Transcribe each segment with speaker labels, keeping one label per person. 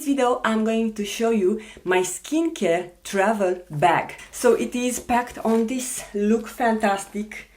Speaker 1: this video I'm going to show you my skincare travel bag. So it is packed on this look fantastic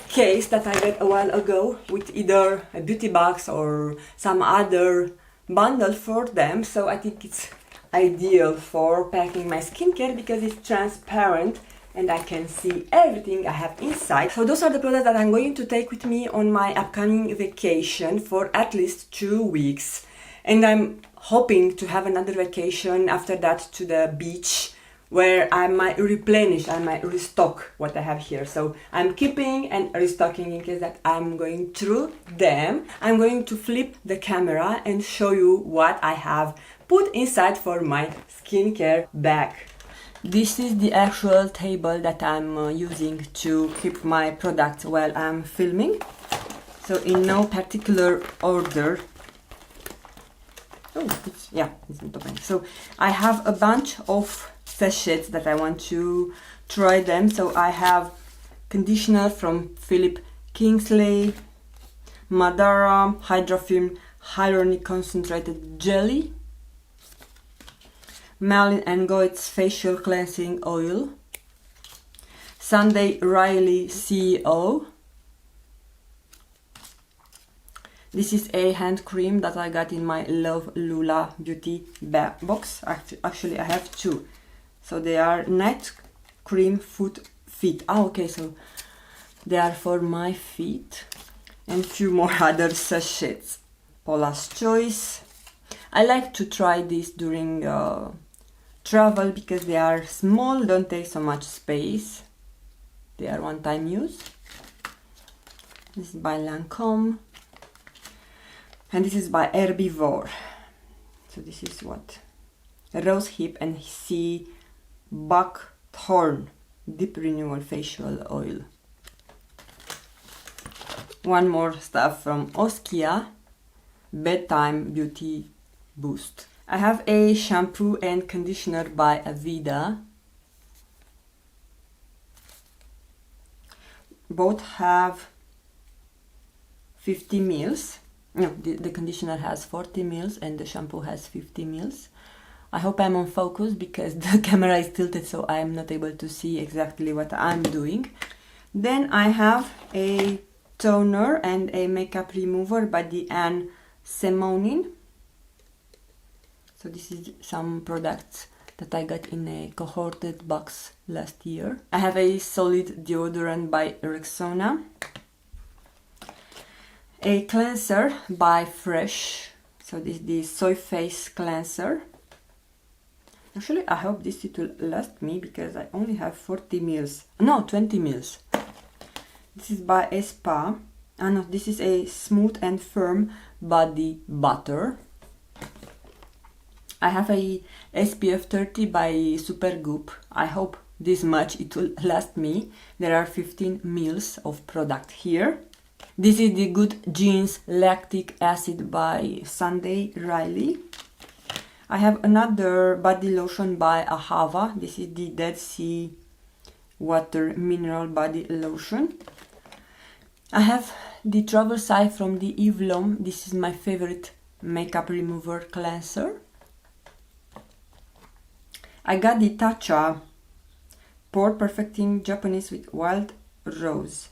Speaker 1: case that I got a while ago with either a beauty box or some other bundle for them. So I think it's ideal for packing my skincare because it's transparent and I can see everything I have inside. So those are the products that I'm going to take with me on my upcoming vacation for at least 2 weeks. And I'm hoping to have another vacation after that to the beach where I might replenish, I might restock what I have here. So I'm keeping and restocking in case that I'm going through them. I'm going to flip the camera and show you what I have put inside for my skincare bag. This is the actual table that I'm using to keep my products while I'm filming. So in no particular order. Oh, it's not open. So I have a bunch of sachets that I want to try them. So I have conditioner from Philip Kingsley, Madara, Hydrofilm Hyaluronic Concentrated Jelly, Malin & Goetz Facial Cleansing Oil, Sunday Riley CEO. This is a hand cream that I got in my Love Lula Beauty box. Actually, I have two. So they are night cream foot feet. Okay, so they are for my feet. And few more other sachets. Paula's Choice. I like to try this during travel because they are small, don't take so much space. They are one-time use. This is by Lancome. And this is by Herbivore. So this is what? Rose Hip and Sea Buckthorn Deep Renewal Facial Oil. One more stuff from Oskia, Bedtime Beauty Boost. I have a shampoo and conditioner by Aveda. Both have 50 ml. No, the conditioner has 40 ml and the shampoo has 50 ml. I hope I'm on focus because the camera is tilted so I'm not able to see exactly what I'm doing. Then I have a toner and a makeup remover by the Anne Semonin. So this is some products that I got in a cohorted box last year. I have a solid deodorant by Rexona. A cleanser by Fresh. So this is the Soy Face Cleanser. Actually, I hope this it will last me because I only have 40 ml. No, 20 ml. This is by Spa. No, this is a smooth and firm body butter. I have a SPF 30 by Supergoop. I hope this much it will last me. There are 15 ml of product here. This is the Good Genes Lactic Acid by Sunday Riley. I have another body lotion by Ahava. This is the Dead Sea Water Mineral Body Lotion. I have the Travel Size from the Eve Lom. This is my favorite makeup remover cleanser. I got the Tatcha Pore Perfecting Japanese with Wild Rose.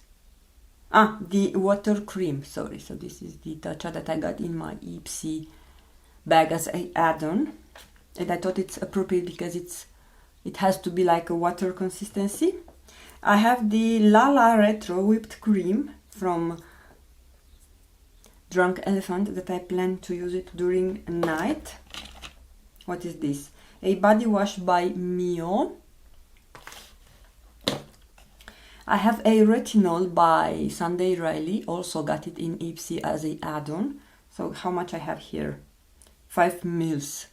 Speaker 1: The water cream, sorry. So this is the Tatcha that I got in my Ipsy bag as an add-on. And I thought it's appropriate because it has to be like a water consistency. I have the Lala Retro Whipped Cream from Drunk Elephant that I plan to use it during night. What is this? A body wash by Mio. I have a retinol by Sunday Riley. Also got it in Ipsy as an add-on. So how much I have here? 5 ml.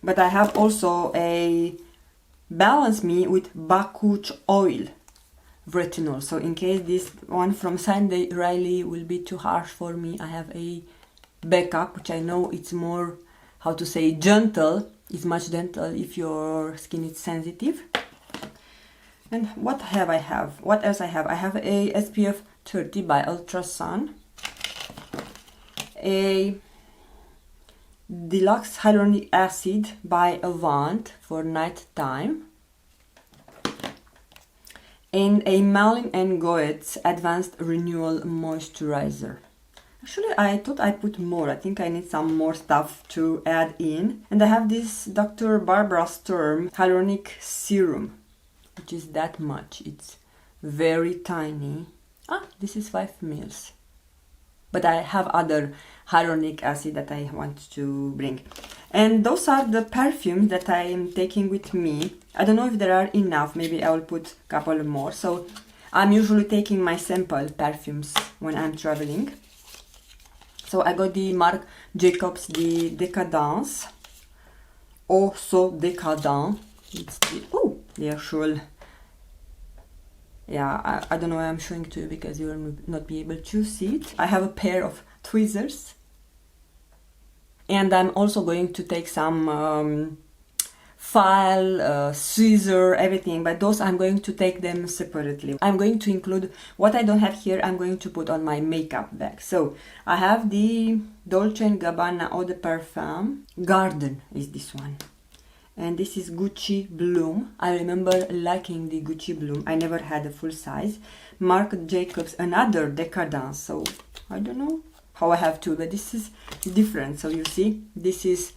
Speaker 1: But I have also a Balance Me with Bakuch Oil retinol. So in case this one from Sunday Riley will be too harsh for me, I have a backup, which I know it's more, how to say, gentle. It's much gentle if your skin is sensitive. And what have I have? What else I have? I have a SPF 30 by Ultrasun. A Deluxe Hyaluronic Acid by Avant for night time. And a Malin & Goetz Advanced Renewal Moisturizer. Actually, I thought I put more. I think I need some more stuff to add in. And I have this Dr. Barbara Sturm Hyaluronic Serum, which is that much. It's very tiny. This is 5 ml. But I have other hyaluronic acid that I want to bring. And those are the perfumes that I am taking with me. I don't know if there are enough. Maybe I will put a couple more. So I'm usually taking my sample perfumes when I'm traveling. So I got the Marc Jacobs, the Decadence. Oh, so decadent. It's the actual. Yeah, I don't know why I'm showing to you because you will not be able to see it. I have a pair of tweezers. And I'm also going to take some file, scissor, everything, but those I'm going to take them separately. I'm going to include what I don't have here. I'm going to put on my makeup bag. So I have the Dolce & Gabbana Eau de Parfum. Garden is this one. And this is Gucci Bloom. I remember liking the Gucci Bloom. I never had a full size. Marc Jacobs, another Decadence. So I don't know how I have two, but this is different. So you see, this is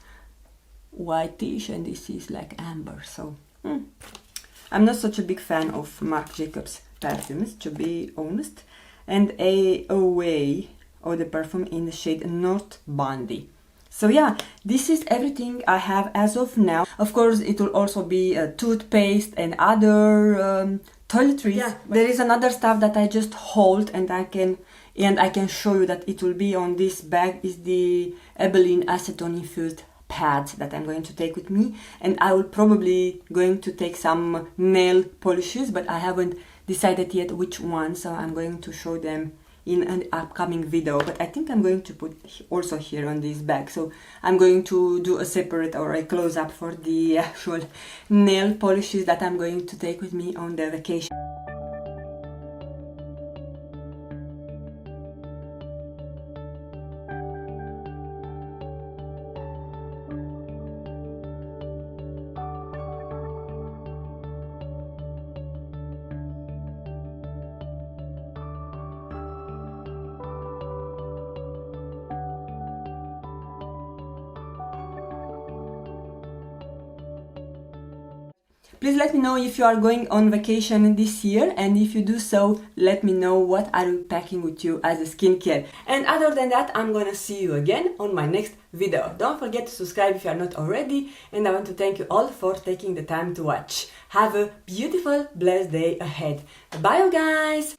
Speaker 1: whitish and this is like amber. So I'm not such a big fan of Marc Jacobs perfumes, to be honest. And a Away Eau de Parfum in the shade North Bondi. So yeah, this is everything I have as of now. Of course, it will also be toothpaste and other toiletries. Yeah, there is another stuff that I just hold and I can show you that it will be on this bag is the Ebelin acetone infused pads that I'm going to take with me. And I will probably going to take some nail polishes, but I haven't decided yet which one. So I'm going to show them in an upcoming video, but I think I'm going to put also here on this bag. So I'm going to do a separate or a close-up for the actual nail polishes that I'm going to take with me on the vacation. Please let me know if you are going on vacation this year, and if you do so, let me know what are you packing with you as a skincare. And other than that, I'm gonna see you again on my next video. Don't forget to subscribe if you are not already, and I want to thank you all for taking the time to watch. Have a beautiful, blessed day ahead. Bye you guys!